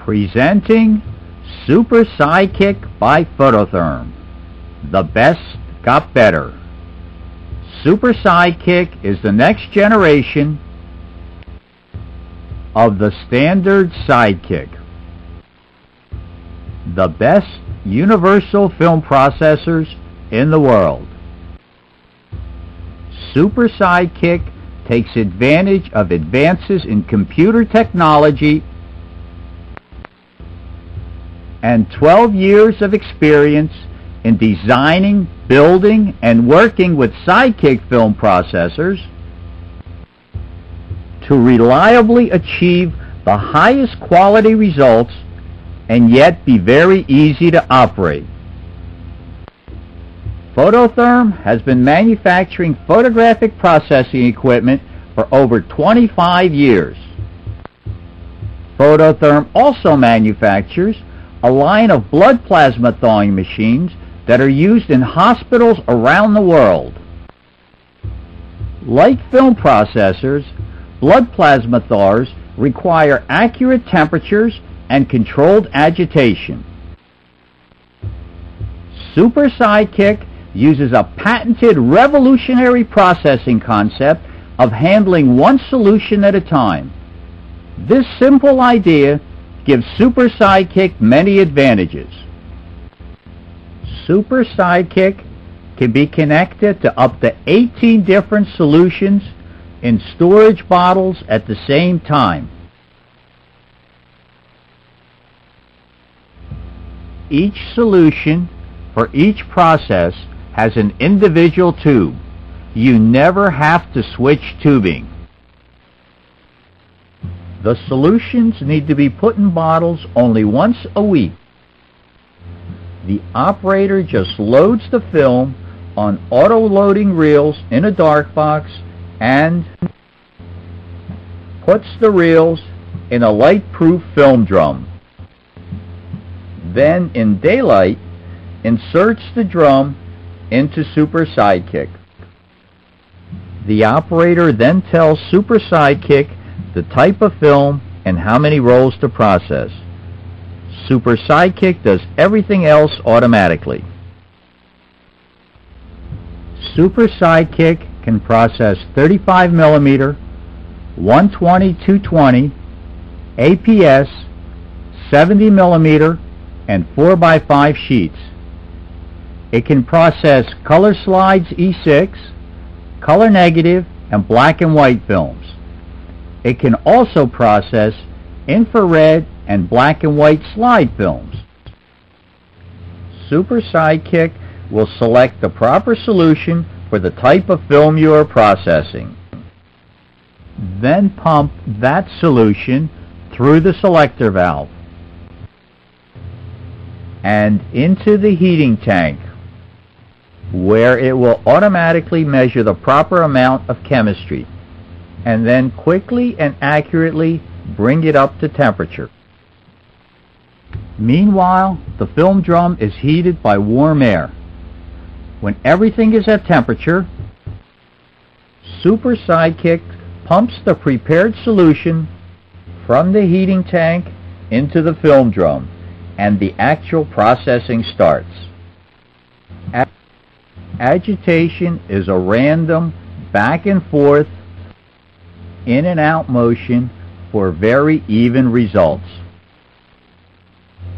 Presenting Super Sidekick by PhotoTherm. The best got better. Super Sidekick is the next generation of the standard Sidekick. The best universal film processors in the world. Super Sidekick takes advantage of advances in computer technology and 12 years of experience in designing, building, and working with Sidekick film processors to reliably achieve the highest quality results and yet be very easy to operate. PhotoTherm has been manufacturing photographic processing equipment for over 25 years. PhotoTherm also manufactures a line of blood plasma thawing machines that are used in hospitals around the world. Like film processors, blood plasma thawers require accurate temperatures and controlled agitation. Super Sidekick uses a patented revolutionary processing concept of handling one solution at a time. This simple idea gives Super Sidekick many advantages. Super Sidekick can be connected to up to 18 different solutions in storage bottles at the same time. Each solution for each process has an individual tube. You never have to switch tubing. The solutions need to be put in bottles only once a week. The operator just loads the film on auto-loading reels in a dark box and puts the reels in a light-proof film drum. Then, in daylight, inserts the drum into Super Sidekick. The operator then tells Super Sidekick the type of film and how many rolls to process. Super Sidekick does everything else automatically. Super Sidekick can process 35mm, 120-220, APS, 70mm, and 4x5 sheets. It can process color slides E6, color negative, and black and white films. It can also process infrared and black and white slide films. Super Sidekick will select the proper solution for the type of film you are processing. Then pump that solution through the selector valve and into the heating tank, where it will automatically measure the proper amount of chemistry and then quickly and accurately bring it up to temperature. Meanwhile, the film drum is heated by warm air. When everything is at temperature, Super Sidekick pumps the prepared solution from the heating tank into the film drum, and the actual processing starts. Agitation is a random back and forth, in and out motion for very even results.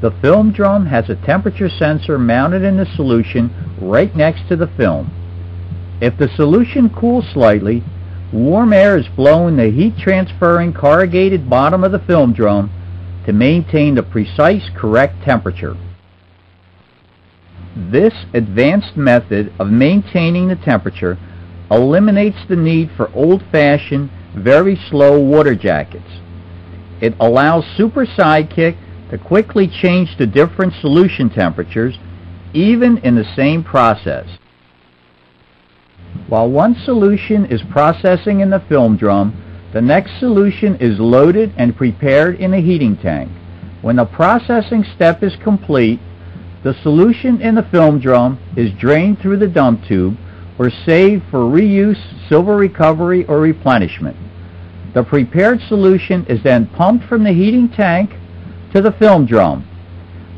The film drum has a temperature sensor mounted in the solution right next to the film. If the solution cools slightly, warm air is blowing the heat-transferring corrugated bottom of the film drum to maintain the precise correct temperature. This advanced method of maintaining the temperature eliminates the need for old-fashioned, very slow water jackets. It allows Super Sidekick to quickly change to different solution temperatures, even in the same process. While one solution is processing in the film drum, the next solution is loaded and prepared in a heating tank. When the processing step is complete, the solution in the film drum is drained through the dump tube or saved for reuse, silver recovery, or replenishment. The prepared solution is then pumped from the heating tank to the film drum.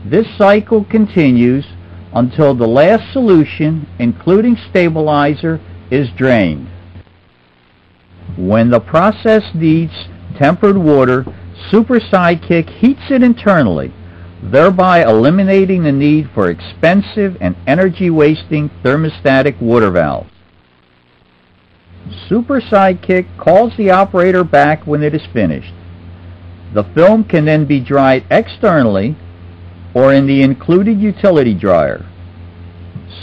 This cycle continues until the last solution, including stabilizer, is drained. When the process needs tempered water, Super Sidekick heats it internally, thereby eliminating the need for expensive and energy-wasting thermostatic water valves. Super Sidekick calls the operator back when it is finished. The film can then be dried externally or in the included utility dryer.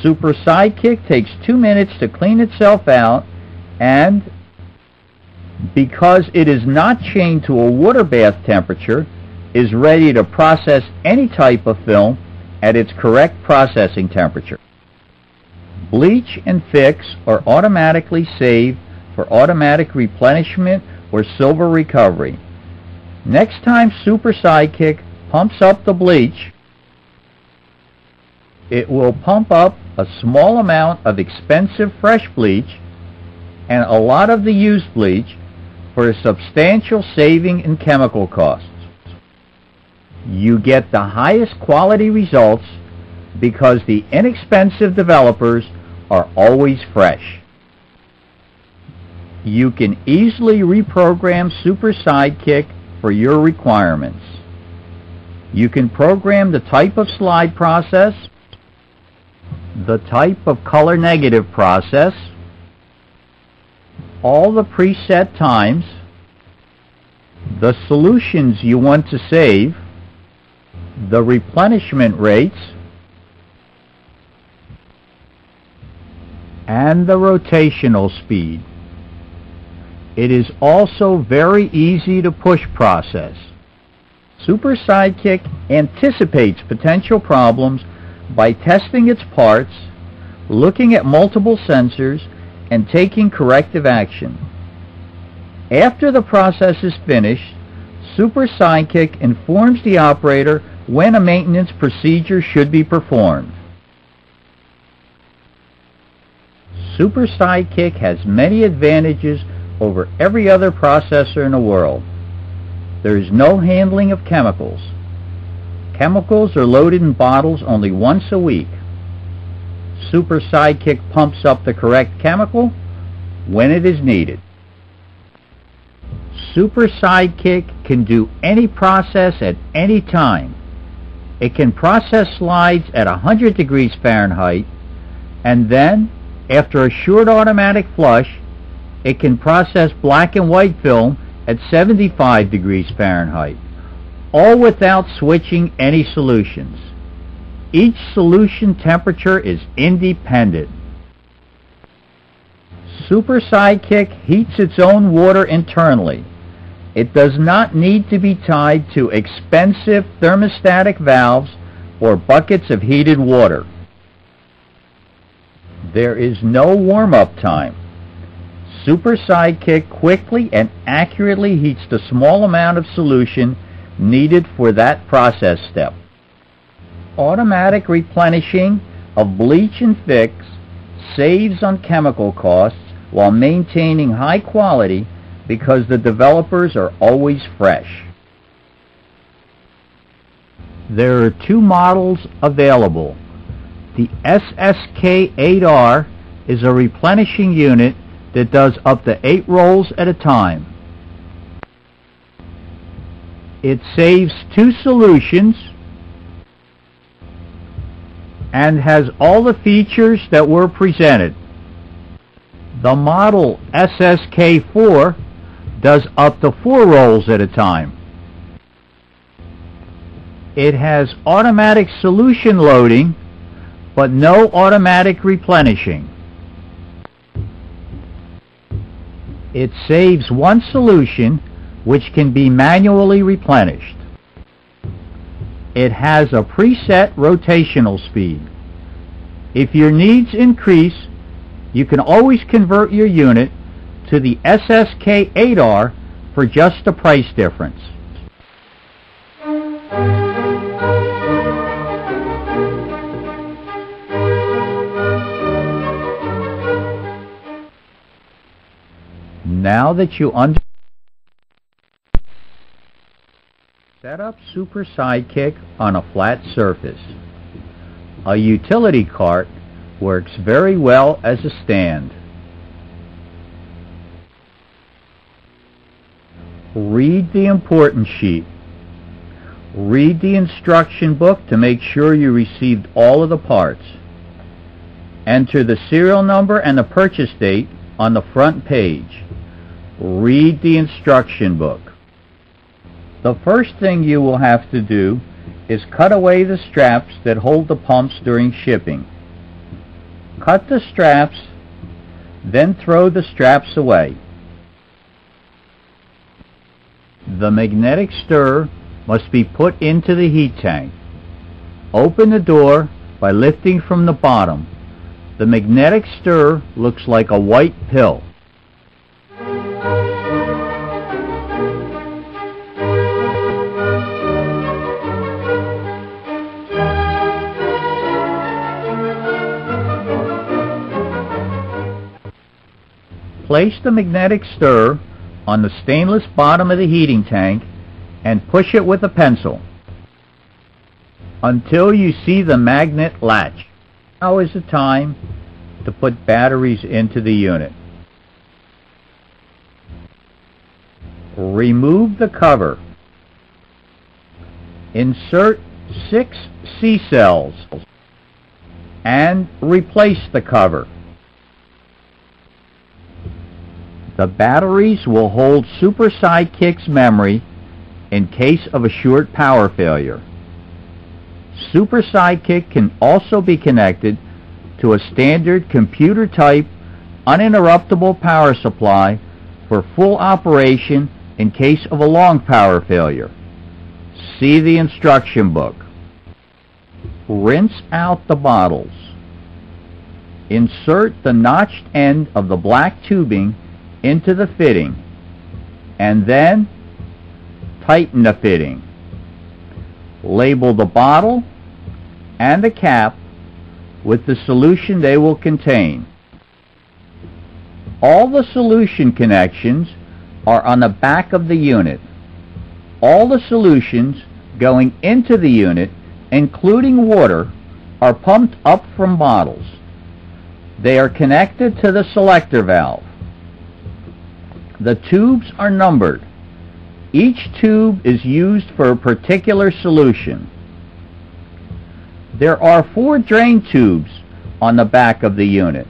Super Sidekick takes 2 minutes to clean itself out, and because it is not chained to a water bath temperature, is ready to process any type of film at its correct processing temperature. Bleach and fix are automatically saved for automatic replenishment or silver recovery. Next time Super Sidekick pumps up the bleach, it will pump up a small amount of expensive fresh bleach and a lot of the used bleach for a substantial saving in chemical costs. You get the highest quality results because the inexpensive developers are always fresh. You can easily reprogram Super Sidekick for your requirements. You can program the type of slide process, the type of color negative process, all the preset times, the solutions you want to save, the replenishment rates, and the rotational speed. It is also very easy to push process. Super Sidekick anticipates potential problems by testing its parts, looking at multiple sensors, and taking corrective action. After the process is finished, Super Sidekick informs the operator when a maintenance procedure should be performed. Super Sidekick has many advantages over every other processor in the world. There is no handling of chemicals. Chemicals are loaded in bottles only once a week. Super Sidekick pumps up the correct chemical when it is needed. Super Sidekick can do any process at any time. It can process slides at 100 degrees Fahrenheit, and then, after a short automatic flush, it can process black and white film at 75 degrees Fahrenheit, all without switching any solutions. Each solution temperature is independent. Super Sidekick heats its own water internally. It does not need to be tied to expensive thermostatic valves or buckets of heated water. There is no warm-up time. Super Sidekick quickly and accurately heats the small amount of solution needed for that process step. Automatic replenishing of bleach and fix saves on chemical costs while maintaining high quality because the developers are always fresh. There are 2 models available. The SSK8R is a replenishing unit that does up to 8 rolls at a time. It saves 2 solutions and has all the features that were presented. The model SSK4 does up to 4 rolls at a time. It has automatic solution loading, but no automatic replenishing. It saves 1 solution, which can be manually replenished. It has a preset rotational speed. If your needs increase, you can always convert your unit to the SSK8R for just the price difference. Now that you understand Set up Super Sidekick on a flat surface. A utility cart works very well as a stand. Read the important sheet. Read the instruction book to make sure you received all of the parts. Enter the serial number and the purchase date on the front page. Read the instruction book. The first thing you will have to do is cut away the straps that hold the pumps during shipping. Cut the straps, then throw the straps away. The magnetic stirrer must be put into the heat tank. Open the door by lifting from the bottom. The magnetic stirrer looks like a white pill. Place the magnetic stirrer on the stainless bottom of the heating tank and push it with a pencil until you see the magnet latch. Now is the time to put batteries into the unit. Remove the cover. Insert 6 C-cells and replace the cover. The batteries will hold Super Sidekick's memory in case of a short power failure. Super Sidekick can also be connected to a standard computer-type uninterruptible power supply for full operation in case of a long power failure. See the instruction book. Rinse out the bottles. Insert the notched end of the black tubing into the fitting, and then tighten the fitting. Label the bottle and the cap with the solution they will contain. All the solution connections are on the back of the unit. All the solutions going into the unit, including water, are pumped up from bottles. They are connected to the selector valve. The tubes are numbered. Each tube is used for a particular solution. There are 4 drain tubes on the back of the unit.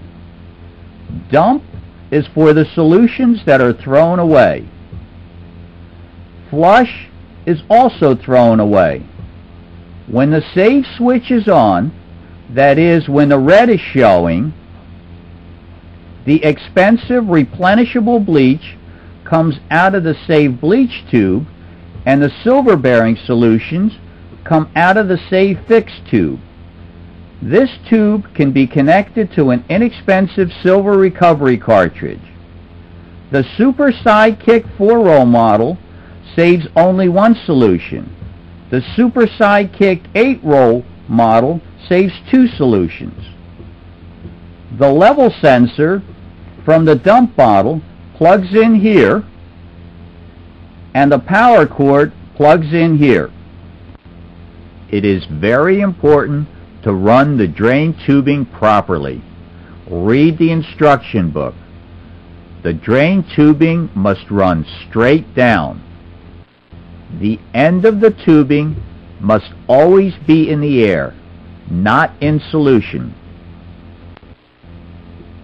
Dump is for the solutions that are thrown away. Flush is also thrown away. When the save switch is on, that is, when the red is showing, the expensive replenishable bleach comes out of the save bleach tube, and the silver bearing solutions come out of the save fix tube. This tube can be connected to an inexpensive silver recovery cartridge. The Super Sidekick 4-roll model saves only one solution. The Super Sidekick 8-roll model saves 2 solutions. The level sensor from the dump bottle plugs in here, and the power cord plugs in here. It is very important to run the drain tubing properly. Read the instruction book. The drain tubing must run straight down. The end of the tubing must always be in the air, not in solution.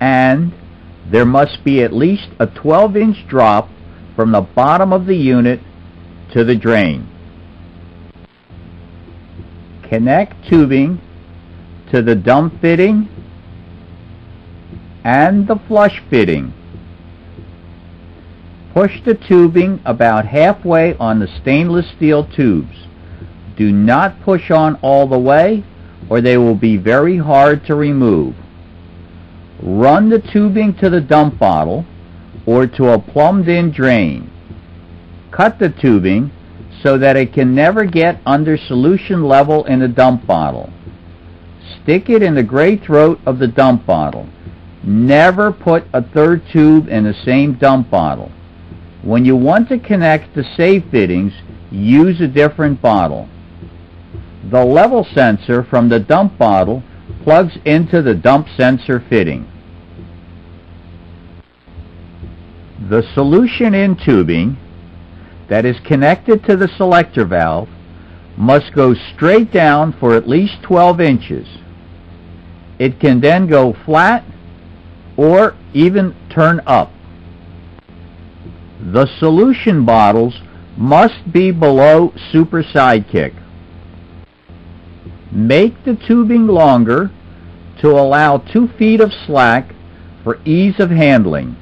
And there must be at least a 12-inch drop from the bottom of the unit to the drain. Connect tubing to the dump fitting and the flush fitting. Push the tubing about halfway on the stainless steel tubes. Do not push on all the way, or they will be very hard to remove. Run the tubing to the dump bottle or to a plumbed-in drain. Cut the tubing so that it can never get under solution level in the dump bottle. Stick it in the gray throat of the dump bottle. Never put a third tube in the same dump bottle. When you want to connect the save fittings, use a different bottle. The level sensor from the dump bottle plugs into the dump sensor fitting. The solution in tubing that is connected to the selector valve must go straight down for at least 12 inches. It can then go flat or even turn up. The solution bottles must be below Super Sidekick. Make the tubing longer to allow 2 feet of slack for ease of handling.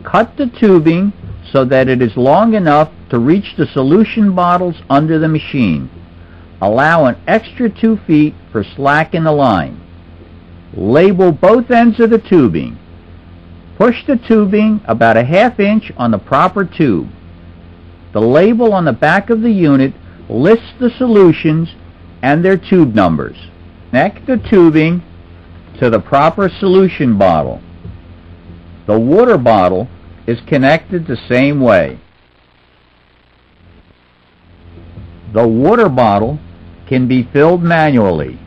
Cut the tubing so that it is long enough to reach the solution bottles under the machine. Allow an extra 2 feet for slack in the line. Label both ends of the tubing. Push the tubing about a ½ inch on the proper tube. The label on the back of the unit lists the solutions and their tube numbers. Connect the tubing to the proper solution bottle. The water bottle is connected the same way. The water bottle can be filled manually,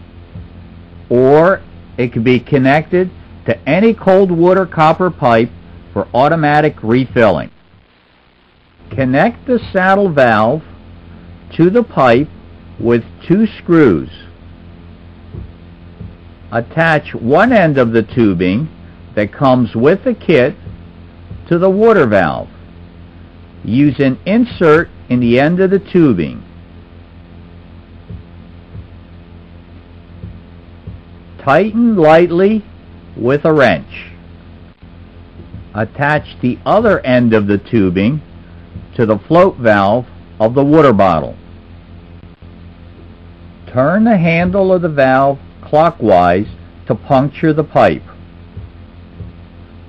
or it can be connected to any cold water copper pipe for automatic refilling. Connect the saddle valve to the pipe with 2 screws. Attach one end of the tubing that comes with the kit to the water valve. Use an insert in the end of the tubing. Tighten lightly with a wrench. Attach the other end of the tubing to the float valve of the water bottle. Turn the handle of the valve clockwise to puncture the pipe.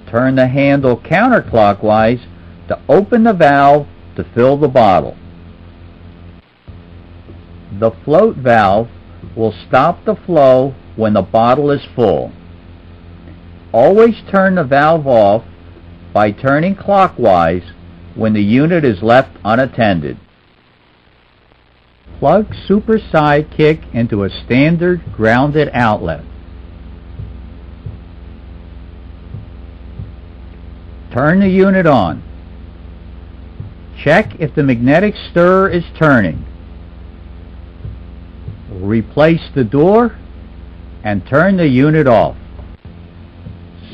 Turn the handle counterclockwise to open the valve to fill the bottle. The float valve will stop the flow when the bottle is full. Always turn the valve off by turning clockwise when the unit is left unattended. Plug Super Sidekick into a standard grounded outlet. Turn the unit on. Check if the magnetic stirrer is turning. Replace the door and turn the unit off.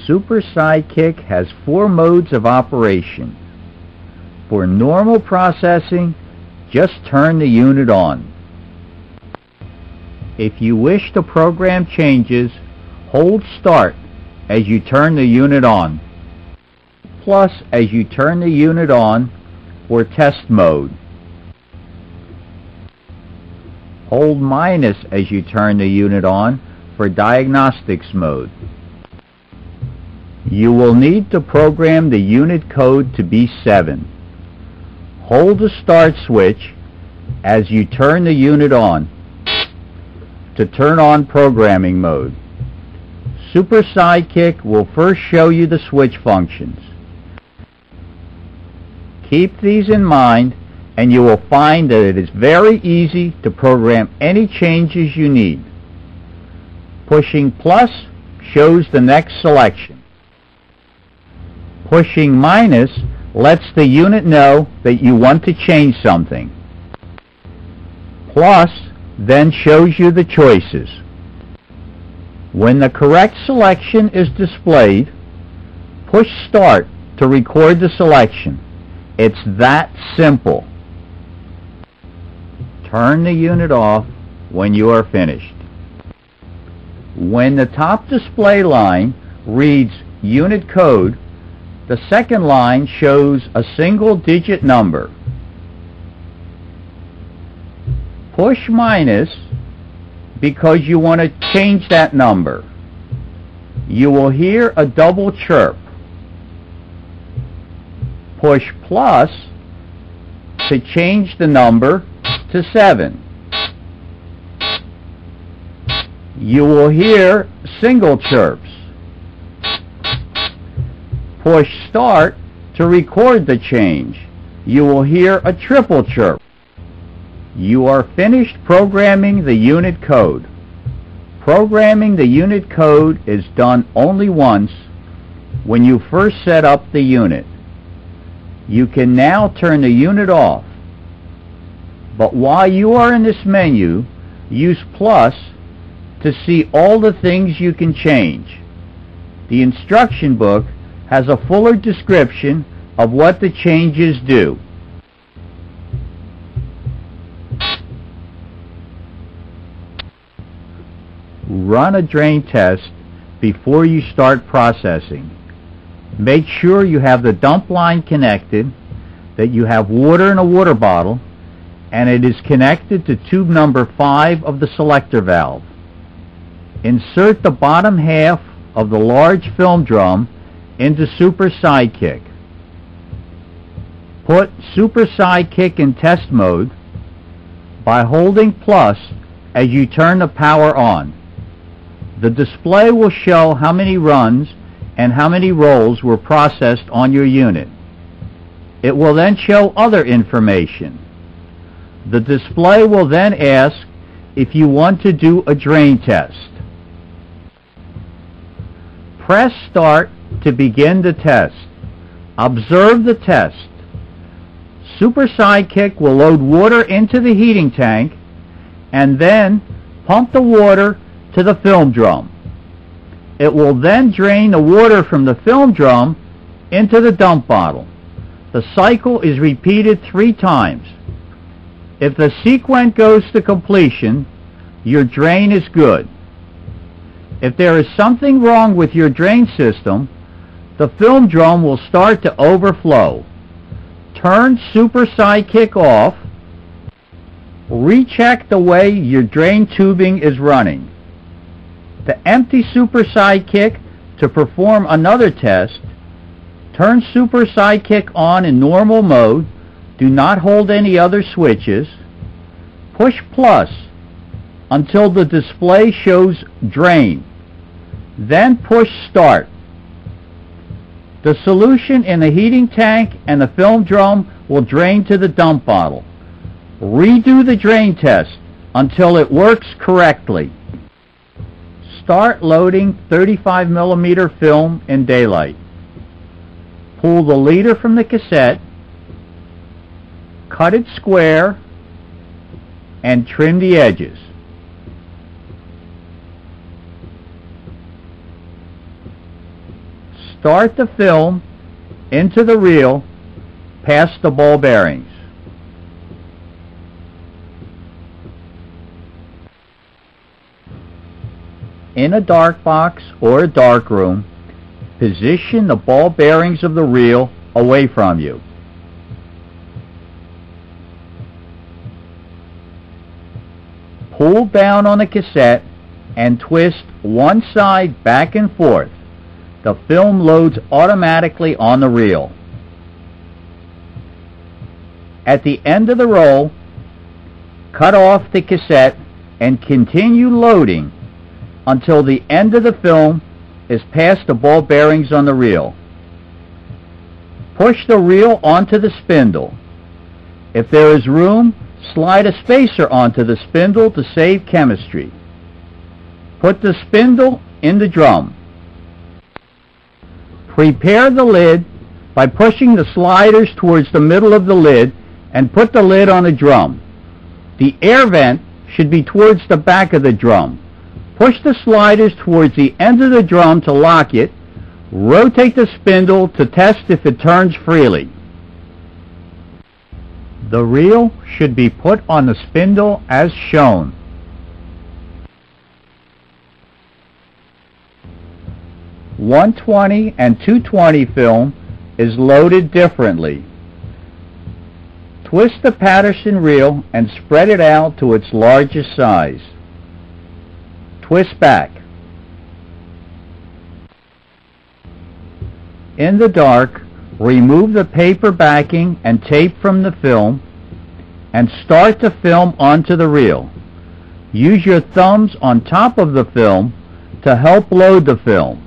Super Sidekick has 4 modes of operation. For normal processing, just turn the unit on. If you wish to program changes, hold Start as you turn the unit on, plus as you turn the unit on for test mode. Hold minus as you turn the unit on for diagnostics mode. You will need to program the unit code to be 7. Hold the start switch as you turn the unit on to turn on programming mode. Super Sidekick will first show you the switch functions. Keep these in mind and you will find that it is very easy to program any changes you need. Pushing plus shows the next selection. Pushing minus lets the unit know that you want to change something. Plus then shows you the choices. When the correct selection is displayed, push Start to record the selection. It's that simple. Turn the unit off when you are finished. When the top display line reads unit code, the second line shows a single-digit number. Push minus because you want to change that number. You will hear a double chirp. Push plus to change the number to 7. You will hear single chirps. Push Start to record the change. You will hear a triple chirp. You are finished programming the unit code. Programming the unit code is done only once when you first set up the unit. You can now turn the unit off. But while you are in this menu, use plus to see all the things you can change. The instruction book has a fuller description of what the changes do. Run a drain test before you start processing. Make sure you have the dump line connected, that you have water in a water bottle, and it is connected to tube number 5 of the selector valve. Insert the bottom half of the large film drum into Super Sidekick. Put Super Sidekick in test mode by holding plus as you turn the power on. The display will show how many runs and how many rolls were processed on your unit. It will then show other information. The display will then ask if you want to do a drain test. Press Start to begin the test. Observe the test. Super Sidekick will load water into the heating tank and then pump the water to the film drum. It will then drain the water from the film drum into the dump bottle. The cycle is repeated 3 times. If the sequence goes to completion, your drain is good. If there is something wrong with your drain system, the film drum will start to overflow. Turn Super Sidekick off. Recheck the way your drain tubing is running. To empty Super Sidekick to perform another test, turn Super Sidekick on in normal mode. Do not hold any other switches. Push plus until the display shows drain. Then push start. The solution in the heating tank and the film drum will drain to the dump bottle. Redo the drain test until it works correctly. Start loading 35mm film in daylight. Pull the leader from the cassette, cut it square, and trim the edges. Start the film into the reel past the ball bearings. In a dark box or a dark room, position the ball bearings of the reel away from you. Pull down on the cassette and twist one side back and forth. The film loads automatically on the reel. At the end of the roll, cut off the cassette and continue loading until the end of the film is past the ball bearings on the reel. Push the reel onto the spindle. If there is room, slide a spacer onto the spindle to save chemistry. Put the spindle in the drum. Prepare the lid by pushing the sliders towards the middle of the lid and put the lid on the drum. The air vent should be towards the back of the drum. Push the sliders towards the end of the drum to lock it. Rotate the spindle to test if it turns freely. The reel should be put on the spindle as shown. .120 and 220 film is loaded differently. Twist the Patterson reel and spread it out to its largest size. Twist back. In the dark, remove the paper backing and tape from the film and start the film onto the reel. Use your thumbs on top of the film to help load the film.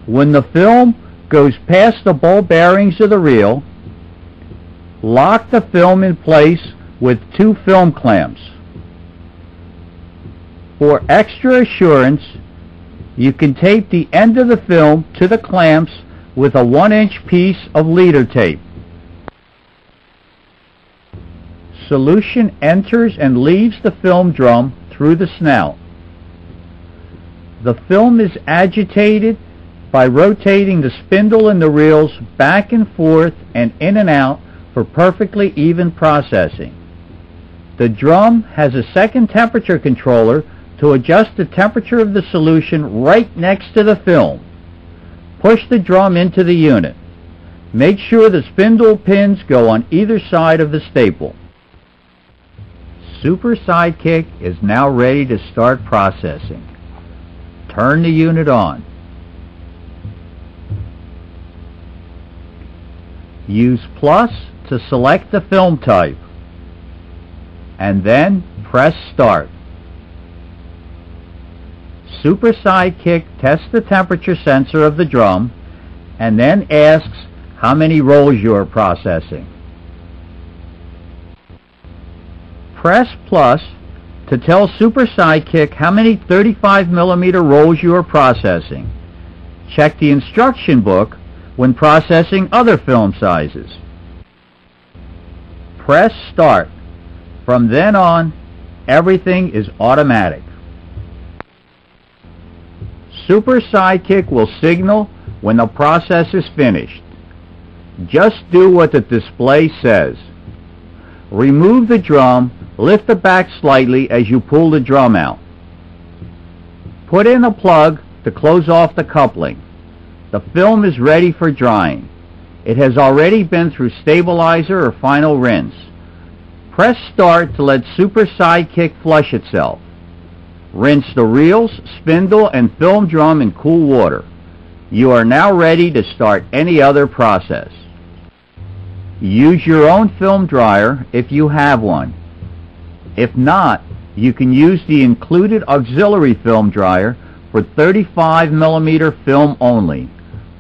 When the film goes past the ball bearings of the reel, lock the film in place with 2 film clamps. For extra assurance, you can tape the end of the film to the clamps with a 1-inch piece of leader tape. Solution enters and leaves the film drum through the snout. The film is agitated by rotating the spindle and the reels back and forth and in and out for perfectly even processing. The drum has a second temperature controller to adjust the temperature of the solution right next to the film. Push the drum into the unit. Make sure the spindle pins go on either side of the staple. Super Sidekick is now ready to start processing. Turn the unit on. Use plus to select the film type, and then press start. Super Sidekick tests the temperature sensor of the drum and then asks how many rolls you are processing. Press plus to tell Super Sidekick how many 35mm rolls you are processing. Check the instruction book when processing other film sizes. Press start. From then on, everything is automatic. Super Sidekick will signal when the process is finished. Just do what the display says. Remove the drum, lift the back slightly as you pull the drum out. Put in a plug to close off the coupling. The film is ready for drying. It has already been through stabilizer or final rinse. Press start to let Super Sidekick flush itself. Rinse the reels, spindle, and film drum in cool water. You are now ready to start any other process. Use your own film dryer if you have one. If not, you can use the included auxiliary film dryer for 35mm film only.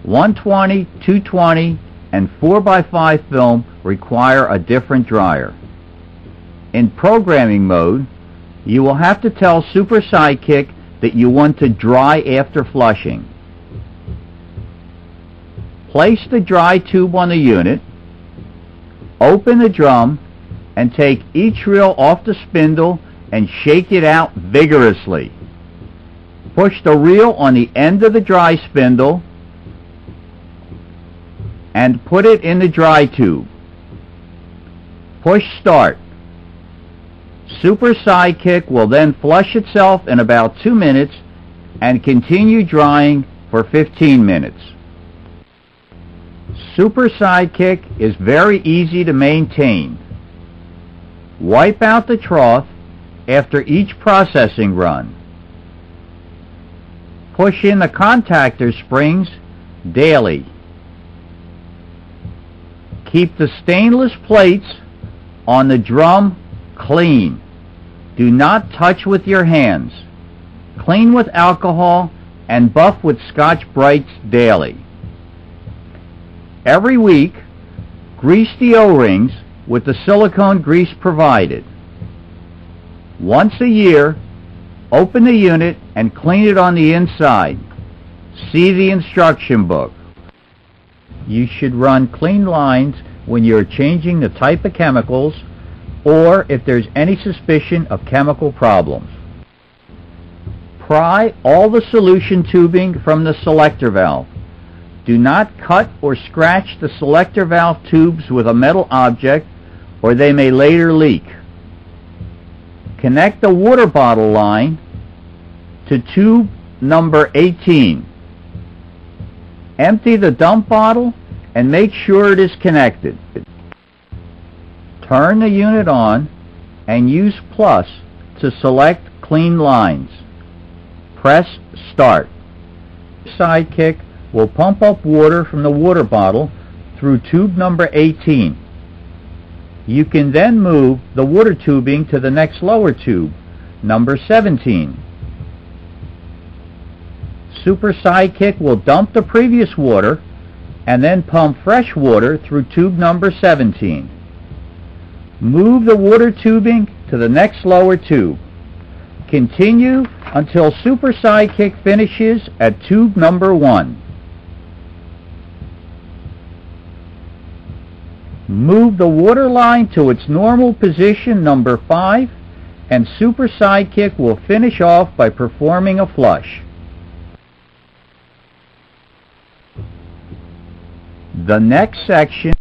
120, 220, and 4x5 film require a different dryer. In programming mode, you will have to tell Super Sidekick that you want to dry after flushing. Place the dry tube on the unit, open the drum, and take each reel off the spindle and shake it out vigorously. Push the reel on the end of the dry spindle and put it in the dry tube. Push start. Super Sidekick will then flush itself in about 2 minutes and continue drying for 15 minutes. Super Sidekick is very easy to maintain. Wipe out the trough after each processing run. Push in the contactor springs daily. Keep the stainless plates on the drum clean. Do not touch with your hands. Clean with alcohol and buff with Scotch-Brites daily. Every week, grease the O-rings with the silicone grease provided. Once a year, open the unit and clean it on the inside. See the instruction book. You should run clean lines when you're changing the type of chemicals or if there's any suspicion of chemical problems. Pry all the solution tubing from the selector valve. Do not cut or scratch the selector valve tubes with a metal object or they may later leak. Connect the water bottle line to tube number 18. Empty the dump bottle and make sure it is connected. Turn the unit on and use plus to select clean lines. Press start. Sidekick will pump up water from the water bottle through tube number 18. You can then move the water tubing to the next lower tube, number 17. Super Sidekick will dump the previous water and then pump fresh water through tube number 17. Move the water tubing to the next lower tube. Continue until Super Sidekick finishes at tube number 1. Move the water line to its normal position, number 5, and Super Sidekick will finish off by performing a flush. The next section